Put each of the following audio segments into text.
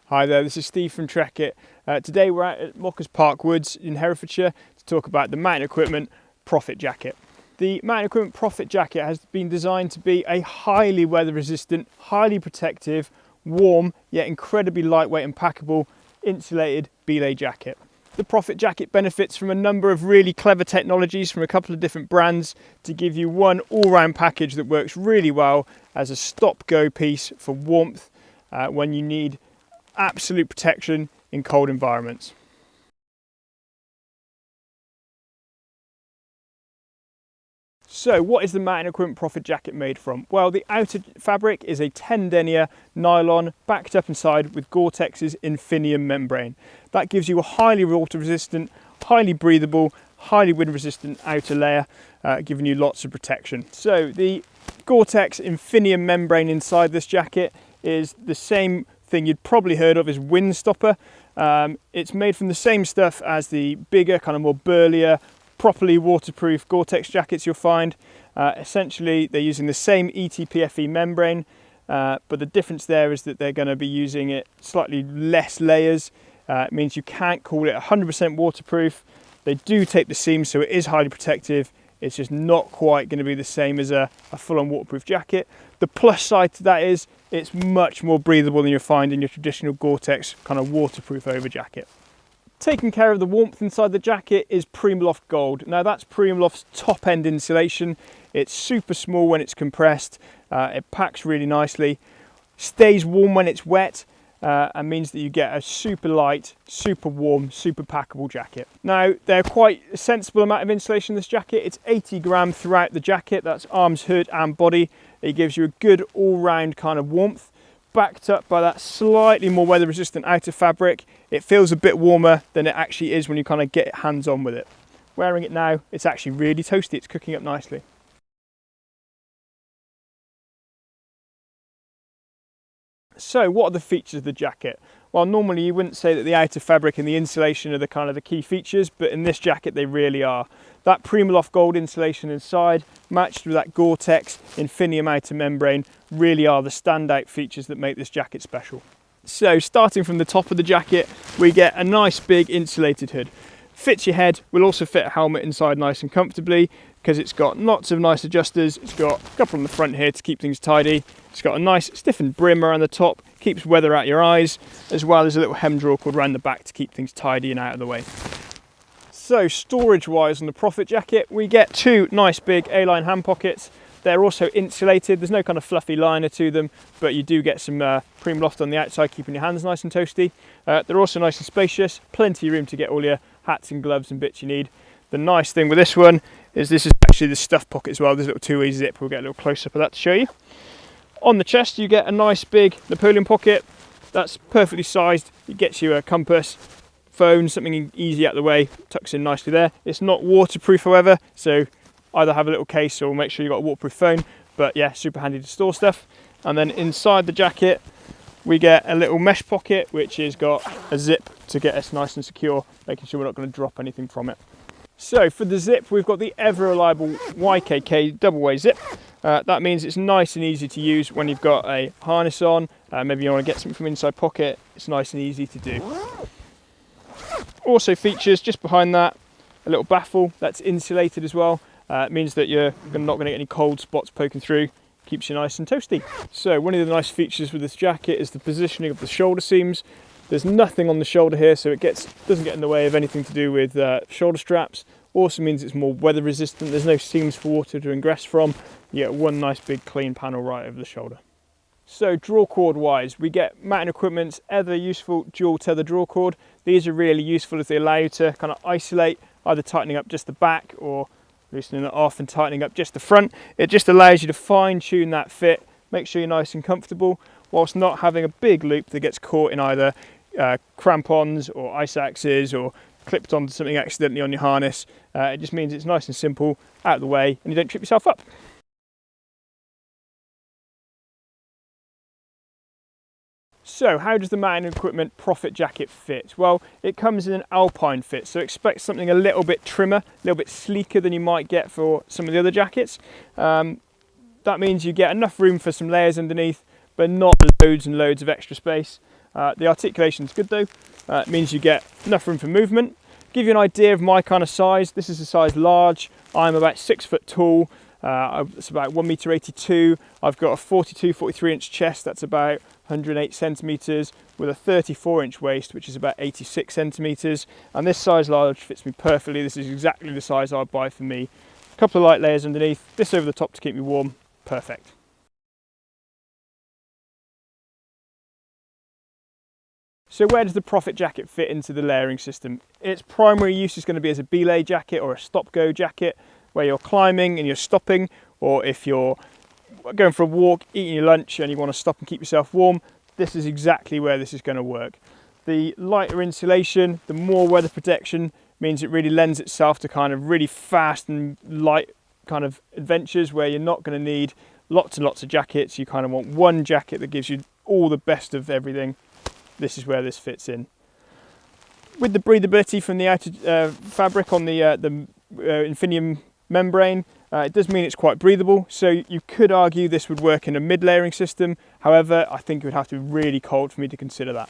Hi there, this is Steve from Trekitt. Today we're out at Mockers Park Woods in Herefordshire to talk about the mountain equipment Profit Jacket. The mountain equipment Profit Jacket has been designed to be a highly weather resistant, highly protective, warm yet incredibly lightweight and packable insulated belay jacket. The Profit Jacket benefits from a number of really clever technologies from a couple of different brands to give you one all-round package that works really well as a stop-go piece for warmth when you need absolute protection in cold environments. So what is the mountain equipment Profit Jacket made from? Well, the outer fabric is a 10 denier nylon backed up inside with Gore-Tex's Infinium membrane. That gives you a highly water resistant, highly breathable, highly wind resistant outer layer, giving you lots of protection. So the Gore-Tex Infinium membrane inside this jacket is the same thing you'd probably heard of as Windstopper. It's made from the same stuff as the bigger, kind of more burlier, properly waterproof Gore-Tex jackets you'll find. Essentially, they're using the same ETPFE membrane, but the difference there is that they're going to be using it slightly less layers. It means you can't call it 100% waterproof. They do take the seams, so it is highly protective. It's just not quite going to be the same as a full-on waterproof jacket. The plus side to that is it's much more breathable than you'll find in your traditional Gore-Tex kind of waterproof over jacket. Taking care of the warmth inside the jacket is Primaloft Gold. Now that's Primaloft's top end insulation. It's super small when it's compressed. It packs really nicely, stays warm when it's wet, and means that you get a super light, super warm, super packable jacket. Now they're quite a sensible amount of insulation in this jacket. It's 80 gram throughout the jacket. That's arms, hood and body. It gives you a good all-round kind of warmth, backed up by that slightly more weather resistant outer fabric. It feels a bit warmer than it actually is when you kind of get hands on with it. Wearing it now, it's actually really toasty. It's cooking up nicely. So what are the features of the jacket? Well, normally you wouldn't say that the outer fabric and the insulation are the kind of the key features, but in this jacket they really are. That Primaloft Gold insulation inside, matched with that Gore-Tex Infinium outer membrane, really are the standout features that make this jacket special. So starting from the top of the jacket, we get a nice big insulated hood. Fits your head, will also fit a helmet inside nice and comfortably because it's got lots of nice adjusters. It's got a couple on the front here to keep things tidy. It's got a nice stiffened brim around the top, keeps weather out your eyes, as well as a little hem drawer cord around the back to keep things tidy and out of the way. So storage wise on the Profit Jacket, we get two nice big A-line hand pockets. They're also insulated. There's no kind of fluffy liner to them, but you do get some Primaloft on the outside, keeping your hands nice and toasty. They're also nice and spacious, plenty of room to get all your hats and gloves and bits you need. The nice thing with this one is this is actually the stuff pocket as well. There's a little two-way zip. We'll get a little close-up of that to show you. On the chest, you get a nice big Napoleon pocket. That's perfectly sized. It gets you a compass, phone, something easy out of the way, tucks in nicely there. It's not waterproof, however, so either have a little case or make sure you've got a waterproof phone. But yeah, super handy to store stuff. And then inside the jacket, we get a little mesh pocket, which has got a zip to get us nice and secure, making sure we're not going to drop anything from it. So for the zip, we've got the ever reliable YKK double way zip. That means it's nice and easy to use when you've got a harness on. Maybe you want to get something from inside pocket. It's nice and easy to do. Also features just behind that a little baffle that's insulated as well. It means that you're not going to get any cold spots poking through. Keeps you nice and toasty. So one of the nice features with this jacket is the positioning of the shoulder seams. There's nothing on the shoulder here, so it doesn't get in the way of anything to do with shoulder straps. Also means it's more weather resistant. There's no seams for water to ingress from. You get one nice big clean panel right over the shoulder. So draw cord wise, we get mountain equipment's ever useful dual tether draw cord. These are really useful as they allow you to kind of isolate, either tightening up just the back or loosening it off and tightening up just the front. It just allows you to fine tune that fit, make sure you're nice and comfortable, whilst not having a big loop that gets caught in either crampons or ice axes or clipped onto something accidentally on your harness. It just means it's nice and simple, out of the way, and you don't trip yourself up. So how does the mountain equipment Profit Jacket fit? Well, it comes in an alpine fit, so expect something a little bit trimmer, a little bit sleeker than you might get for some of the other jackets. That means you get enough room for some layers underneath, but not loads and loads of extra space. The articulation is good though. It means you get enough room for movement. Give you an idea of my kind of size. This is a size large. I'm about 6 foot tall. It's about 1.82 m. I've got a 43 inch chest. That's about 108 centimeters, with a 34 inch waist, which is about 86 centimeters. And this size large fits me perfectly. This is exactly the size I'd buy for me. A couple of light layers underneath, this over the top to keep me warm. Perfect. So where does the Profit jacket fit into the layering system? Its primary use is going to be as a belay jacket or a stop-go jacket, where you're climbing and you're stopping, or if you're going for a walk, eating your lunch and you want to stop and keep yourself warm, this is exactly where this is going to work. The lighter insulation, the more weather protection, means it really lends itself to kind of really fast and light kind of adventures where you're not going to need lots and lots of jackets. You kind of want one jacket that gives you all the best of everything. This is where this fits in. With the breathability from the outer fabric on the Infinium membrane, it does mean it's quite breathable, so you could argue this would work in a mid-layering system. However, I think it would have to be really cold for me to consider that.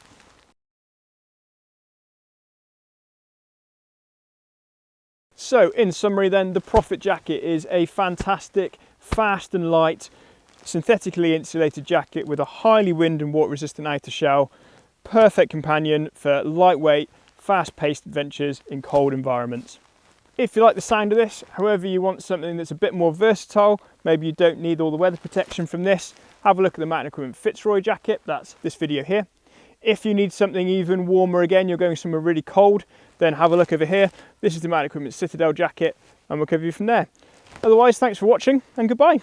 So in summary then, the Profit jacket is a fantastic, fast and light, synthetically insulated jacket with a highly wind and water resistant outer shell. Perfect companion for lightweight, fast-paced adventures in cold environments. If you like the sound of this, however, you want something that's a bit more versatile, maybe you don't need all the weather protection from this, have a look at the Mountain Equipment Fitzroy jacket. That's this video here. If you need something even warmer, again, you're going somewhere really cold, then have a look over here. This is the Mountain Equipment Citadel jacket, and we'll cover you from there. Otherwise, thanks for watching and goodbye.